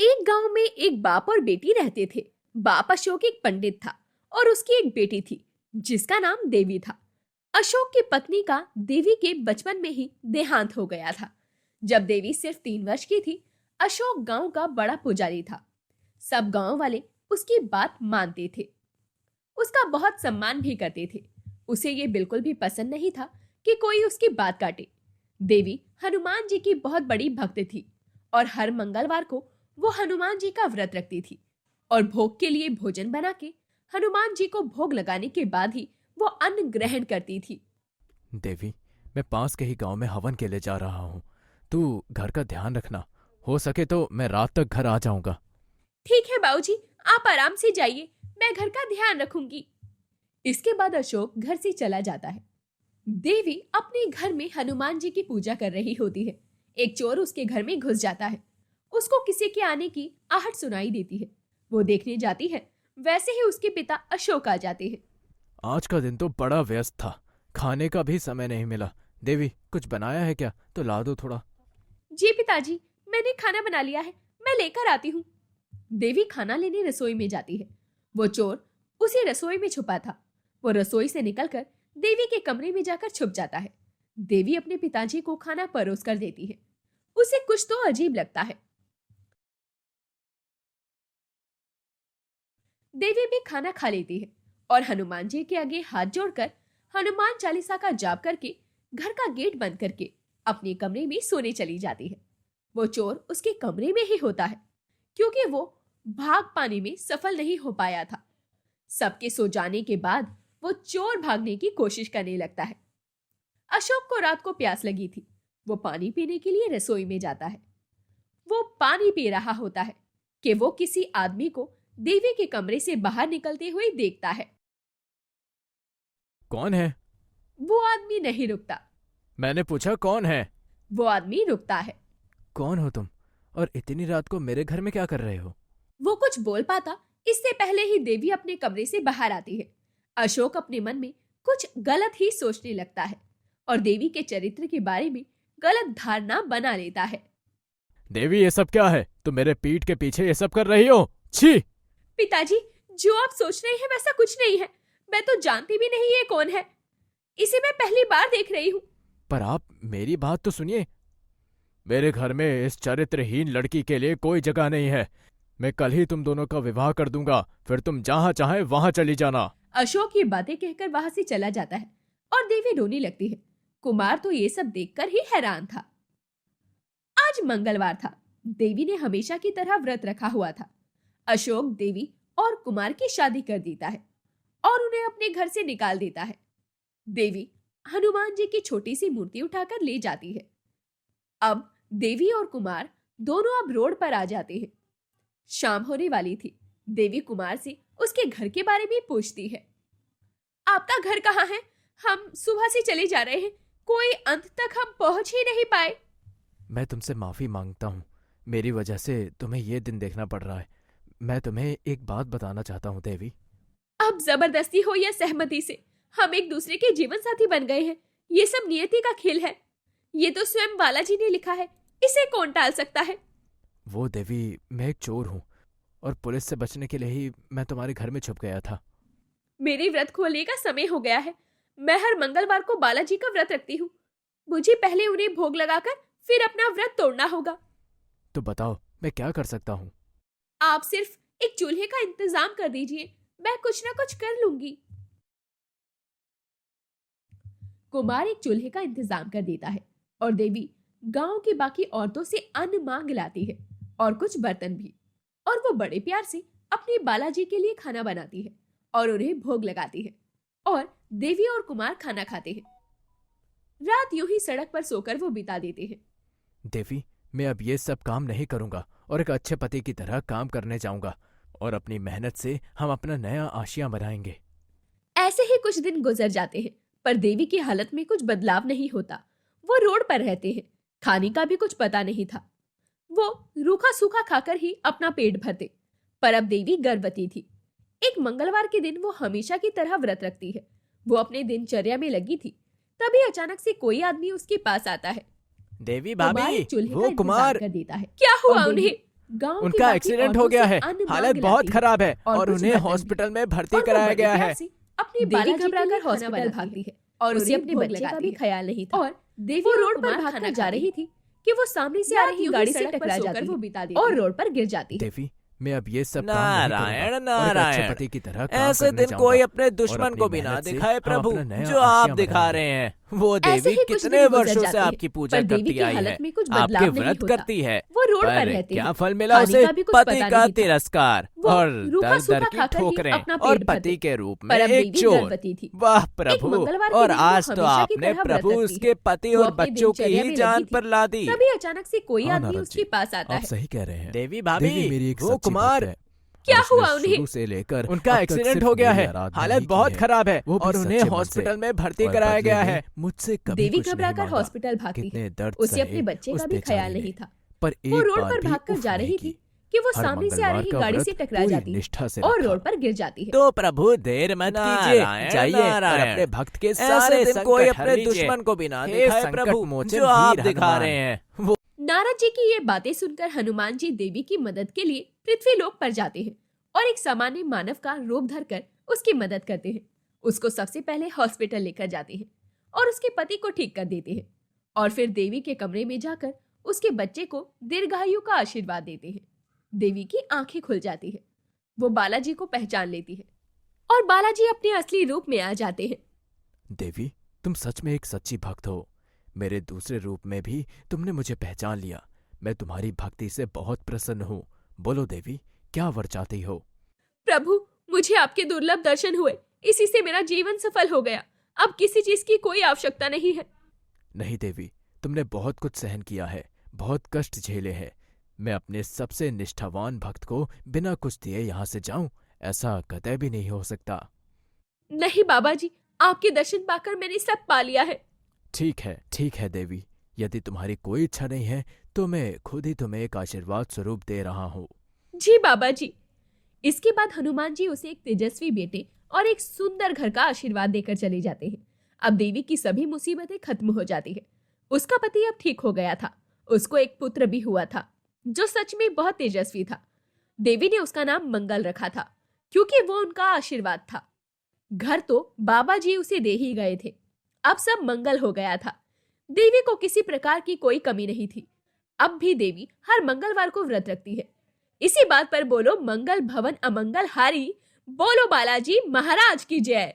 एक गांव में एक बाप और बेटी रहते थे। बाप अशोक एक पंडित था और उसकी एक बेटी थी जिसका नाम देवी था। अशोक की पत्नी का देवी के बचपन में ही देहांत हो गया था। जब देवी सिर्फ 3 वर्ष की थी, अशोक गांव का बड़ा पुजारी था। सब गांव वाले उसकी बात मानते थे, उसका बहुत सम्मान भी करते थे। उसे ये बिल्कुल भी पसंद नहीं था कि कोई उसकी बात काटे। देवी हनुमान जी की बहुत बड़ी भक्त थी और हर मंगलवार को वो हनुमान जी का व्रत रखती थी और भोग के लिए भोजन बना के हनुमान जी को भोग लगाने के बाद ही वो अन्न ग्रहण करती थी। देवी, मैं पास के ही गांव में हवन के लिए जा रहा हूँ। तू घर का ध्यान रखना। हो सके तो मैं रात तक घर आ जाऊंगा। ठीक है बाबूजी, आप आराम से जाइए, मैं घर का ध्यान रखूंगी। इसके बाद अशोक घर से चला जाता है। देवी अपने घर में हनुमान जी की पूजा कर रही होती है। एक चोर उसके घर में घुस जाता है। उसको किसी के आने की आहट सुनाई देती है। वो देखने जाती है, वैसे ही उसके पिता अशोक आ जाते हैं। आज का दिन तो बड़ा व्यस्त था, खाने का भी समय नहीं मिला। देवी, कुछ बनाया है क्या? तो ला दो थोड़ा। जी पिताजी, मैंने खाना बना लिया है, मैं लेकर आती हूँ। देवी खाना लेने रसोई में जाती है। वो चोर उसी रसोई में छुपा था। वो रसोई से निकलकर देवी के कमरे में जाकर छुप जाता है। देवी अपने पिताजी को खाना परोस कर देती है। उसे कुछ तो अजीब लगता है। देवी भी खाना खा लेती है और हनुमान जी के आगे हाथ जोड़कर हनुमान चालीसा का जाप करके घर का गेट बंद करके अपने कमरे में सोने चली जाती है। वो चोर उसके कमरे में ही होता है क्योंकि वो भाग पाने में सफल नहीं हो पाया था। सबके सो जाने के बाद वो चोर भागने की कोशिश करने लगता है। अशोक को रात को प्यास लगी थी। वो पानी पीने के लिए रसोई में जाता है। वो पानी पी रहा होता है कि वो किसी आदमी को देवी के कमरे से बाहर निकलते हुए देखता है। कौन है? वो आदमी नहीं रुकता। मैंने पूछा कौन है? वो आदमी रुकता है। कौन हो तुम, और इतनी रात को मेरे घर में क्या कर रहे हो? वो कुछ बोल पाता इससे पहले ही देवी अपने कमरे से बाहर आती है। अशोक अपने मन में कुछ गलत ही सोचने लगता है और देवी के चरित्र के बारे में गलत धारणा बना लेता है। देवी, ये सब क्या है? तुम मेरे पीठ के पीछे ये सब कर रही हो? छी! पिताजी, जो आप सोच रहे हैं वैसा कुछ नहीं है। मैं तो जानती भी नहीं ये कौन है। इसे मैं पहली बार देख रही हूँ। पर आप मेरी बात तो सुनिए। मेरे घर में इस चरित्रहीन लड़की के लिए कोई जगह नहीं है। मैं कल ही तुम दोनों का विवाह कर दूंगा, फिर तुम जहां चाहे वहां चली जाना। अशोक ये बातें कहकर वहां से चला जाता है और देवी रोने लगती है। कुमार तो ये सब देखकर ही हैरान था। आज मंगलवार था। देवी ने हमेशा की तरह व्रत रखा हुआ था। अशोक देवी और कुमार की शादी कर देता है और उन्हें अपने घर से निकाल देता है। देवी हनुमान जी की छोटी सी मूर्ति उठाकर ले जाती है। अब देवी और कुमार दोनों अब रोड पर आ जाते हैं। शाम होने वाली थी। देवी कुमार से उसके घर के बारे में पूछती है। आपका घर कहाँ है? हम सुबह से चले जा रहे हैं, कोई अंत तक हम पहुंच ही नहीं पाए। मैं तुमसे माफी मांगता हूँ। मेरी वजह से तुम्हें ये दिन देखना पड़ रहा है। मैं तुम्हें एक बात बताना चाहता हूँ देवी। अब जबरदस्ती हो या सहमति से हम एक दूसरे के जीवन साथी बन गए हैं। ये सब नियति का खेल है। ये तो स्वयं बालाजी ने लिखा है, इसे कौन टाल सकता है? वो देवी, मैं एक चोर हूँ और पुलिस से बचने के लिए ही मैं तुम्हारे घर में छुप गया था। मेरे व्रत खोलने का समय हो गया है। मैं हर मंगलवार को बालाजी का व्रत रखती हूँ। मुझे पहले उन्हें भोग लगाकर फिर अपना व्रत तोड़ना होगा। तो बताओ, मैं क्या कर सकता हूँ? आप सिर्फ एक चूल्हे का इंतजाम कर दीजिए, मैं कुछ ना कुछ कर लूंगी। कुमार एक चूल्हे का इंतजाम कर देता है और देवी गांव की बाकी औरतों से अन्न मांग लाती है और कुछ बर्तन भी। और वो बड़े प्यार से अपने बालाजी के लिए खाना बनाती है और उन्हें भोग लगाती है और देवी और कुमार खाना खाते हैं। रात यूं ही सड़क पर सोकर वो बिता देते हैं। देवी, मैं अब ये सब काम नहीं करूंगा और एक अच्छे पति की तरह काम करने जाऊंगा और अपनी मेहनत से हम अपना नया आशियां बनाएंगे। ऐसे ही कुछ दिन गुजर जाते हैं पर देवी की हालत में कुछ बदलाव नहीं होता। वो रोड पर रहते हैं। खाने का भी कुछ पता नहीं था। वो रूखा सूखा खाकर ही अपना पेट भरते। पर अब देवी गर्भवती थी। एक मंगलवार के दिन वो हमेशा की तरह व्रत रखती है। वो अपने दिनचर्या में लगी थी, तभी अचानक से कोई आदमी उसके पास आता है। देवी कुमार भाभी, एक चूल्हे का वो इंतजाम कुमार। कर देता है। क्या हुआ उन्हें? गांव की उनका बाकी एक्सीडेंट हो औरतों गया से है, अन्न हालत मांग बहुत लाती है खराब है और और कुछ उन्हें बर्तन भी। हॉस्पिटल में भर्ती और वो कराया बड़े गया प्यार है। से अपनी देवी बालाजी घबरा के कर लिए हॉस्पिटल हॉस्पिटल भागती भागती है और उसे अपने भोग बच्चे का लगाती भी है। ख्याल नहीं था। और देवी वो और रोड पर कुमार भागकर खाना जा खा रही थी कि वो सामने से आ रही गाड़ी से टकरा जाती वो है बिता देती और है। रोड पर गिर जाती है। देवी, मैं अब ये सब काम नहीं नारायण करूंगा और एक अच्छे नारायण, पति की तरह काम ऐसे करने दिन जाऊंगा। कोई अपने और दुश्मन अपनी को भी ना मेहनत से दिखाए हम प्रभु, अपना नया जो आप आशियां दिखा बनाएंगे। रहे हैं। वो ऐसे देवी ही कुछ कितने दिन गुजर वर्षों से जाते हैं, आपकी पूजा पर देवी करती की आई हालत है, में कुछ आपके बदलाव नहीं व्रत होता। करती है, वो रोड पर पर रहते क्या हैं। फल मिला खाने उसे? का भी कुछ पति पता का नहीं था। तिरस्कार वो और रूखा दर सूखा दर की खाकर ही ठोकरें अपना और पेट पति भरते। के रूप में पर अब एक देवी चोर। गर्भवती थी। वाह प्रभु, मंगलवार के और दिन वो आज तो हमेशा की आपने तरह प्रभु व्रत रखती उसके पति वो और अपनी बच्चों की दिनचर्या ही में जान लगी थी। पर ला दी। तभी अचानक से कोई हाँ, आदमी नारद उसके जी, पास आता आप है। सही कह रहे हैं। देवी देवी भाभी, मेरी एक वो सच्ची कुमार भक्त है। क्या और उसने हुआ उन्हें? शुरू से लेकर उनका अब तक एक्सीडेंट सिर्फ हो गया मेरी है, आराधना हालत ही बहुत की है। खराब है वो भी और उन्हें सच्चे मन से। हॉस्पिटल में भर्ती और कराया बदले गया में है। मुझसे कभी देवी कुछ घबरा नहीं कर मांगा। हॉस्पिटल भागती कितने है। दर्द उसे सहे अपने बच्चे उस का भी बेचारी ख्याल ने। नहीं था। पर वो एक रोड बार पर भी भागकर उफ जा नहीं रही की। थी कि वो हर सामने से आ मंगलवार रही का गाड़ी व्रत से टकरा पूरी जाती है निष्ठा से और रखा। रोड पर गिर जाती है। तो प्रभु देर मत कीजिए, नारायण, जाइए और नारायण। अपने भक्त के ऐसे सारे दिन संकट कोई हर अपने लीजिए। दुश्मन को भी ना हे दिखाए संकट प्रभु, मोचन जो आप वीर दिखा हनुमान। रहे हैं। वो नारद जी की ये बातें सुनकर हनुमान जी देवी की मदद के लिए पृथ्वी लोक पर जाते हैं और एक सामान्य मानव का रूप धरकर उसकी मदद करते हैं। उसको सबसे पहले हॉस्पिटल लेकर जाते हैं और उसके पति को ठीक कर देते हैं और फिर देवी के कमरे में जाकर उसके बच्चे को दीर्घायु का आशीर्वाद देते हैं। देवी की आंखें खुल जाती है, वो बालाजी को पहचान लेती है और बालाजी अपने असली रूप में आ जाते हैं। देवी, तुम सच में एक सच्ची भक्त हो। मेरे दूसरे रूप में भी तुमने मुझे पहचान लिया। मैं तुम्हारी भक्ति से बहुत प्रसन्न हूँ। बोलो देवी, क्या वर चाहती हो? प्रभु, मुझे आपके दुर्लभ दर्शन हुए, इसी से मेरा जीवन सफल हो गया। अब किसी चीज की कोई आवश्यकता नहीं है। नहीं देवी, तुमने बहुत कुछ सहन किया है, बहुत कष्ट झेले हैं। मैं अपने सबसे निष्ठावान भक्त को बिना कुछ दिए यहाँ से जाऊं, ऐसा कतई भी नहीं हो सकता। नहीं बाबा जी, आपके दर्शन पाकर मैंने सब पा लिया है। ठीक है देवी। यदि तुम्हारी कोई इच्छा नहीं है तो मैं खुद ही तुम्हें एक आशीर्वाद स्वरूप दे रहा हूँ। जी बाबा जी। इसके बाद हनुमान जी उसे एक तेजस्वी बेटे और एक सुंदर घर का आशीर्वाद देकर चले जाते हैं। अब देवी की सभी मुसीबतें खत्म हो जाती है। उसका पति अब ठीक हो गया था। उसको एक पुत्र भी हुआ था जो सच में बहुत तेजस्वी था। देवी ने उसका नाम मंगल रखा था क्योंकि वो उनका आशीर्वाद था। घर तो बाबा जी उसे दे ही गए थे। अब सब मंगल हो गया था। देवी को किसी प्रकार की कोई कमी नहीं थी। अब भी देवी हर मंगलवार को व्रत रखती है। इसी बात पर बोलो मंगल भवन अमंगल हारी, बोलो बालाजी महाराज की जय।